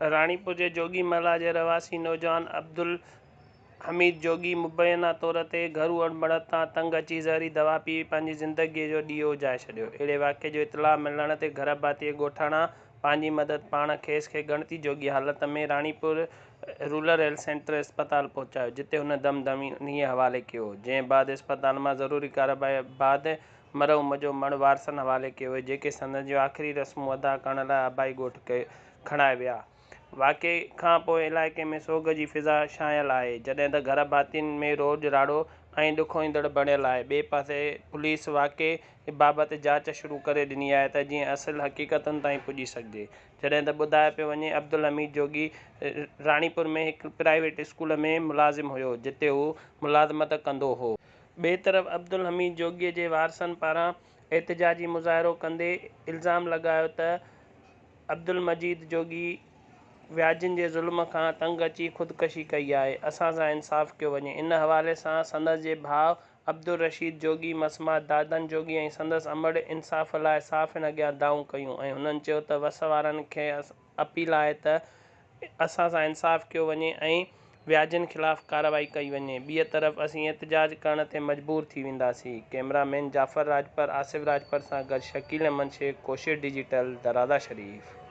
राणीपुर जे जोगीमला जे रवासी नौजवान अब्दुल हमीद जोगी मुबैना तौर ते घरू अणबणत तां तंग अची ज़हरी दवा पी पंहिंजी ज़िंदगीअ जो ॾीओ उजाए छॾियो। अहिड़े वाक़े जो इतलाह मिलण ते घर भातीअ ॻोठाणा पंहिंजी मदद पाण खेसि खे ॻणती जोगी हालत में राणीपुर रूरल हेल्थ सेंटर अस्पताल पहुचायो, जिते हुन दमदमीअ हवाले कयो, जंहिं बाद अस्पताल मां ज़रूरी कार्रवाई बाद मरहूम जो मण वारसनि हवाले कयो वियो, जेके संदनि जूं आख़िरी रस्मूं अदा करण लाइ आबाई ॻोठ खणाए विया। वाक़े खां पोइ इलाइक़े में सोग जी फिज़ा छांयल आहे, जॾहिं त घर भातियुनि में रोज़ राड़ो ऐं ॾुखो ईंदड़ बणियल आहे। ॿिए पासे पुलिस वाक़े बाबति जांच शुरू करे ॾिनी आहे त जीअं असुलु हक़ीक़तुनि ताईं पुॼी सघिजे। जॾहिं त ॿुधाए पियो वञे अब्दुल हमीद जोगी राणीपुर में हिकु प्राइवेट स्कूल में मुलाज़िम हुयो, जिते हू मुलाज़मत कंदो हो। ॿिए तरफ़ अब्दुल हमीद जोगीअ जे वारसनि पारां एहतिजाजी मुज़ाहिरो कंदे इल्ज़ाम लॻायो त अब्दुल मजीद जोगी व्याजनि जे ज़ुल्म खां तंग अची ख़ुदकशी कई आहे। असां सां इंसाफ़ कयो वञे। इन हवाले सां संदसि जे भाउ अब्दुल रशीद जोगी, मसमात दादन जोगी ऐं संदसि अमड़ इंसाफ़ लाइ साफ़िन अॻियां दाऊं कयूं ऐं हुननि चयो त वस वारनि खे अपील आहे त असां सां इंसाफ़ कयो वञे ऐं व्याजनि ख़िलाफ़ कार्रवाई कई वञे। ॿीअ तरफ़ असीं एहतिजाज करण ते मजबूर थी वेंदासीं। कैमरामैन जाफ़र राजपर, आसिफ राजपर सां गॾु शकील अहमद शेख, कोशिश डिजिटल, दरादा शरीफ़।